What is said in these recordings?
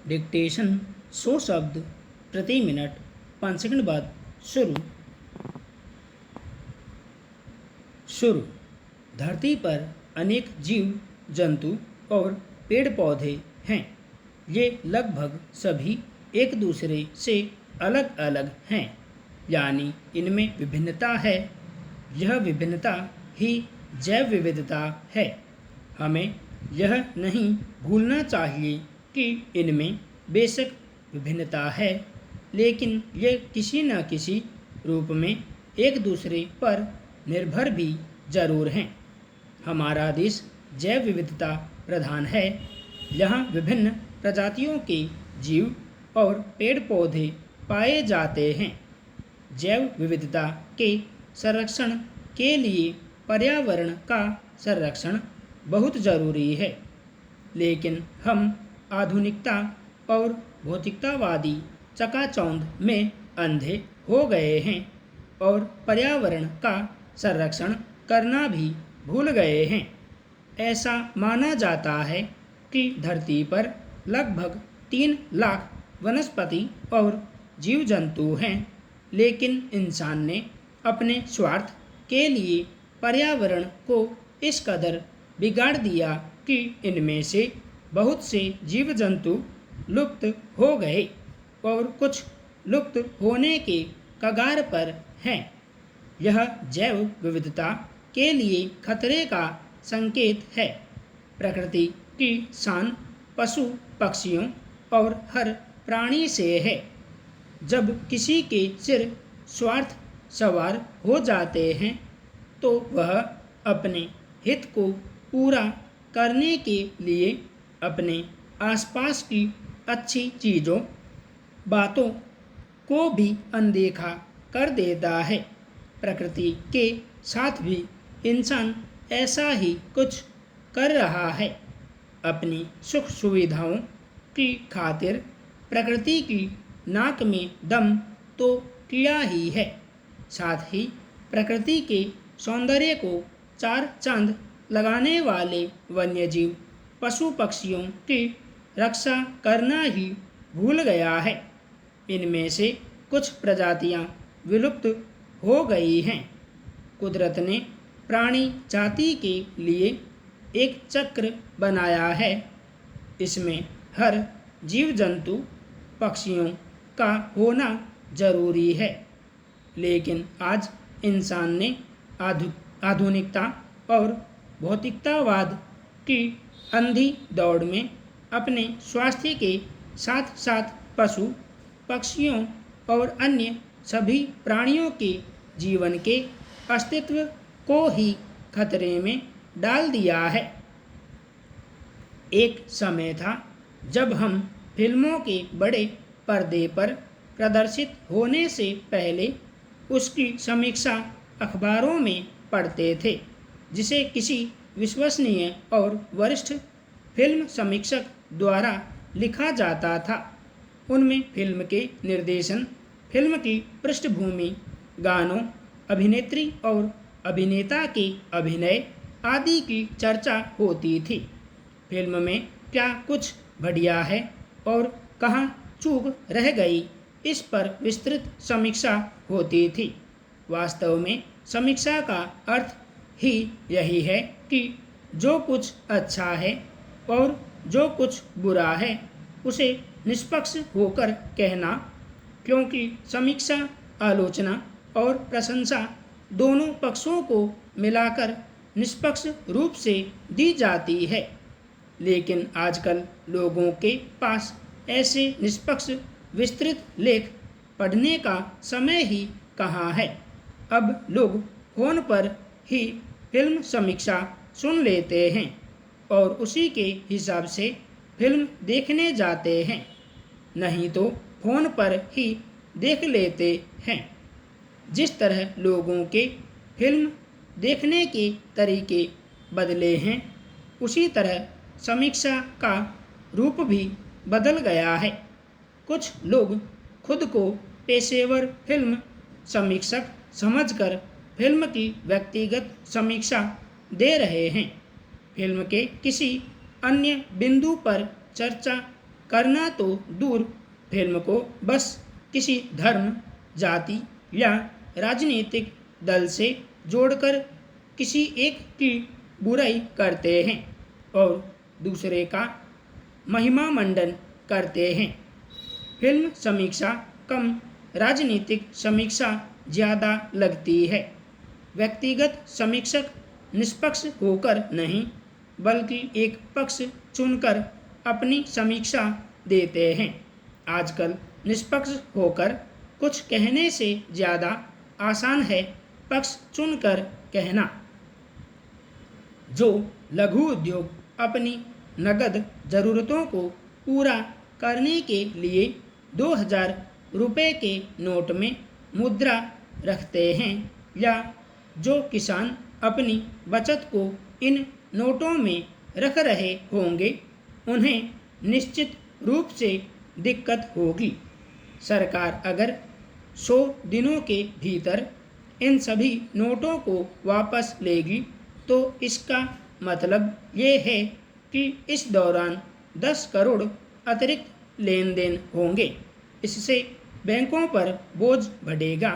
Dictation 100 शब्द प्रति minute 5 second बाद शुरू। शुरू। धरती पर अनेक जीव जंतु और पेड़ पौधे हैं। ये लगभग सभी एक दूसरे से अलग अलग हैं, यानी इनमें विभिन्नता है। यह विभिन्नता ही जैव विविधता है। हमें यह नहीं भूलना चाहिए कि इनमें बेशक विभिन्नता है, लेकिन ये किसी न किसी रूप में एक दूसरे पर निर्भर भी जरूर हैं। हमारा देश जैव विविधता प्रधान है। यहाँ विभिन्न प्रजातियों के जीव और पेड़ पौधे पाए जाते हैं। जैव विविधता के संरक्षण के लिए पर्यावरण का संरक्षण बहुत जरूरी है, लेकिन हम आधुनिकता और भौतिकतावादी चकाचौंध में अंधे हो गए हैं और पर्यावरण का संरक्षण करना भी भूल गए हैं। ऐसा माना जाता है कि धरती पर लगभग 3 लाख वनस्पति और जीव जंतु हैं, लेकिन इंसान ने अपने स्वार्थ के लिए पर्यावरण को इस कदर बिगाड़ दिया कि इनमें से बहुत से जीव जंतु लुप्त हो गए और कुछ लुप्त होने के कगार पर हैं। यह जैव विविधता के लिए खतरे का संकेत है। प्रकृति की शान पशु पक्षियों और हर प्राणी से है। जब किसी के सिर स्वार्थ सवार हो जाते हैं तो वह अपने हित को पूरा करने के लिए अपने आसपास की अच्छी चीज़ों बातों को भी अनदेखा कर देता है। प्रकृति के साथ भी इंसान ऐसा ही कुछ कर रहा है। अपनी सुख सुविधाओं की खातिर प्रकृति की नाक में दम तो किया ही है, साथ ही प्रकृति के सौंदर्य को चार चांद लगाने वाले वन्यजीव पशु पक्षियों की रक्षा करना ही भूल गया है। इनमें से कुछ प्रजातियां विलुप्त हो गई हैं। कुदरत ने प्राणी जाति के लिए एक चक्र बनाया है। इसमें हर जीव जंतु पक्षियों का होना जरूरी है, लेकिन आज इंसान ने आधुनिकता और भौतिकतावाद की अंधी दौड़ में अपने स्वास्थ्य के साथ साथ पशु पक्षियों और अन्य सभी प्राणियों के जीवन के अस्तित्व को ही खतरे में डाल दिया है। एक समय था जब हम फिल्मों के बड़े पर्दे पर प्रदर्शित होने से पहले उसकी समीक्षा अखबारों में पढ़ते थे, जिसे किसी विश्वसनीय और वरिष्ठ फिल्म समीक्षक द्वारा लिखा जाता था। उनमें फिल्म के निर्देशन, फिल्म की पृष्ठभूमि, गानों, अभिनेत्री और अभिनेता के अभिनय आदि की चर्चा होती थी। फिल्म में क्या कुछ बढ़िया है और कहाँ चूक रह गई, इस पर विस्तृत समीक्षा होती थी। वास्तव में समीक्षा का अर्थ ही यही है कि जो कुछ अच्छा है और जो कुछ बुरा है उसे निष्पक्ष होकर कहना, क्योंकि समीक्षा आलोचना और प्रशंसा दोनों पक्षों को मिलाकर निष्पक्ष रूप से दी जाती है। लेकिन आजकल लोगों के पास ऐसे निष्पक्ष विस्तृत लेख पढ़ने का समय ही कहाँ है। अब लोग फोन पर ही फिल्म समीक्षा सुन लेते हैं और उसी के हिसाब से फिल्म देखने जाते हैं, नहीं तो फोन पर ही देख लेते हैं। जिस तरह लोगों के फिल्म देखने के तरीके बदले हैं, उसी तरह समीक्षा का रूप भी बदल गया है। कुछ लोग खुद को पेशेवर फिल्म समीक्षक समझकर फिल्म की व्यक्तिगत समीक्षा दे रहे हैं। फिल्म के किसी अन्य बिंदु पर चर्चा करना तो दूर, फिल्म को बस किसी धर्म, जाति या राजनीतिक दल से जोड़कर किसी एक की बुराई करते हैं और दूसरे का महिमा मंडन करते हैं। फिल्म समीक्षा कम, राजनीतिक समीक्षा ज़्यादा लगती है। व्यक्तिगत समीक्षक निष्पक्ष होकर नहीं, बल्कि एक पक्ष चुनकर अपनी समीक्षा देते हैं। आजकल निष्पक्ष होकर कुछ कहने से ज़्यादा आसान है पक्ष चुनकर कहना। जो लघु उद्योग अपनी नगद ज़रूरतों को पूरा करने के लिए 2000 रुपये के नोट में मुद्रा रखते हैं, या जो किसान अपनी बचत को इन नोटों में रख रहे होंगे, उन्हें निश्चित रूप से दिक्कत होगी। सरकार अगर 100 दिनों के भीतर इन सभी नोटों को वापस लेगी तो इसका मतलब ये है कि इस दौरान 10 करोड़ अतिरिक्त लेन देन होंगे। इससे बैंकों पर बोझ बढ़ेगा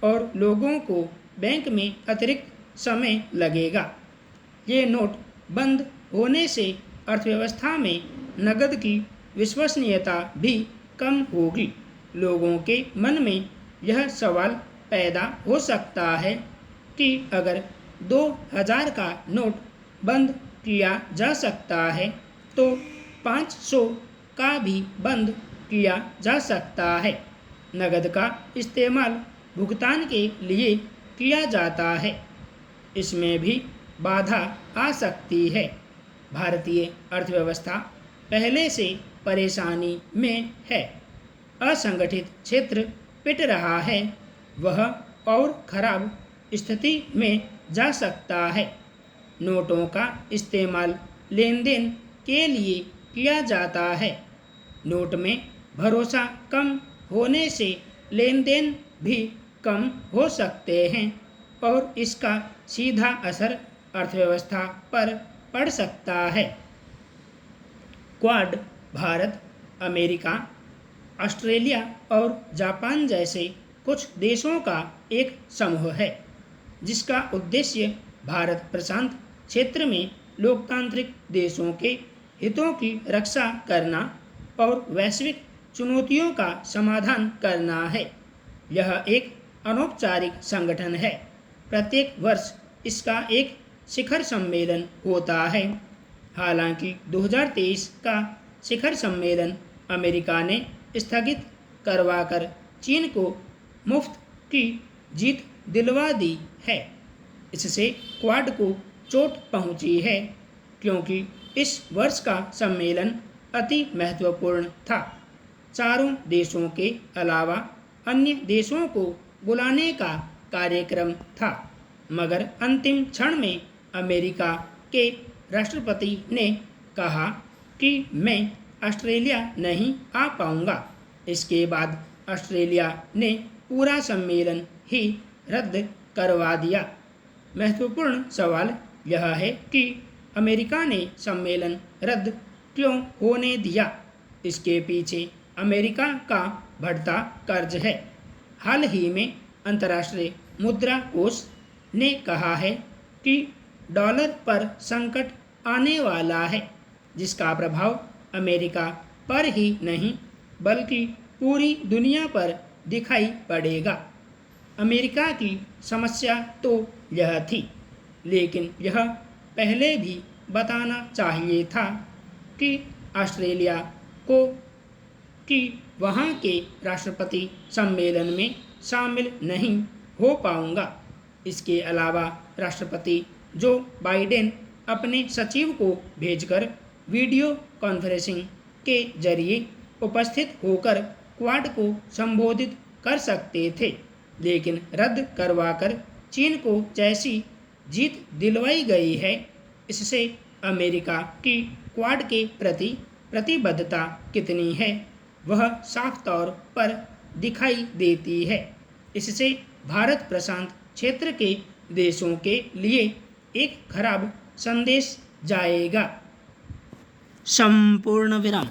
और लोगों को बैंक में अतिरिक्त समय लगेगा। ये नोट बंद होने से अर्थव्यवस्था में नकद की विश्वसनीयता भी कम होगी। लोगों के मन में यह सवाल पैदा हो सकता है कि अगर 2000 का नोट बंद किया जा सकता है तो 500 का भी बंद किया जा सकता है। नकद का इस्तेमाल भुगतान के लिए किया जाता है, इसमें भी बाधा आ सकती है। भारतीय अर्थव्यवस्था पहले से परेशानी में है। असंगठित क्षेत्र पिट रहा है, वह और खराब स्थिति में जा सकता है। नोटों का इस्तेमाल लेन देन के लिए किया जाता है। नोट में भरोसा कम होने से लेन देन भी कम हो सकते हैं और इसका सीधा असर अर्थव्यवस्था पर पड़ सकता है। क्वाड भारत, अमेरिका, ऑस्ट्रेलिया और जापान जैसे कुछ देशों का एक समूह है जिसका उद्देश्य भारत प्रशांत क्षेत्र में लोकतांत्रिक देशों के हितों की रक्षा करना और वैश्विक चुनौतियों का समाधान करना है। यह एक अनौपचारिक संगठन है। प्रत्येक वर्ष इसका एक शिखर सम्मेलन होता है। हालांकि 2023 का शिखर सम्मेलन अमेरिका ने स्थगित करवाकर चीन को मुफ्त की जीत दिलवा दी है। इससे क्वाड को चोट पहुंची है क्योंकि इस वर्ष का सम्मेलन अति महत्वपूर्ण था। चारों देशों के अलावा अन्य देशों को बुलाने का कार्यक्रम था, मगर अंतिम क्षण में अमेरिका के राष्ट्रपति ने कहा कि मैं ऑस्ट्रेलिया नहीं आ पाऊंगा। इसके बाद ऑस्ट्रेलिया ने पूरा सम्मेलन ही रद्द करवा दिया। महत्वपूर्ण सवाल यह है कि अमेरिका ने सम्मेलन रद्द क्यों होने दिया। इसके पीछे अमेरिका का बढ़ता कर्ज है। हाल ही में अंतर्राष्ट्रीय मुद्रा कोष ने कहा है कि डॉलर पर संकट आने वाला है, जिसका प्रभाव अमेरिका पर ही नहीं बल्कि पूरी दुनिया पर दिखाई पड़ेगा। अमेरिका की समस्या तो यह थी, लेकिन यह पहले भी बताना चाहिए था कि ऑस्ट्रेलिया को कि वहाँ के राष्ट्रपति सम्मेलन में शामिल नहीं हो पाऊंगा। इसके अलावा राष्ट्रपति जो बाइडेन अपने सचिव को भेजकर वीडियो कॉन्फ्रेंसिंग के जरिए उपस्थित होकर क्वाड को संबोधित कर सकते थे, लेकिन रद्द करवाकर चीन को जैसी जीत दिलवाई गई है, इससे अमेरिका की क्वाड के प्रति प्रतिबद्धता कितनी है वह साफ तौर पर दिखाई देती है। इससे भारत प्रशांत क्षेत्र के देशों के लिए एक खराब संदेश जाएगा। संपूर्ण विराम।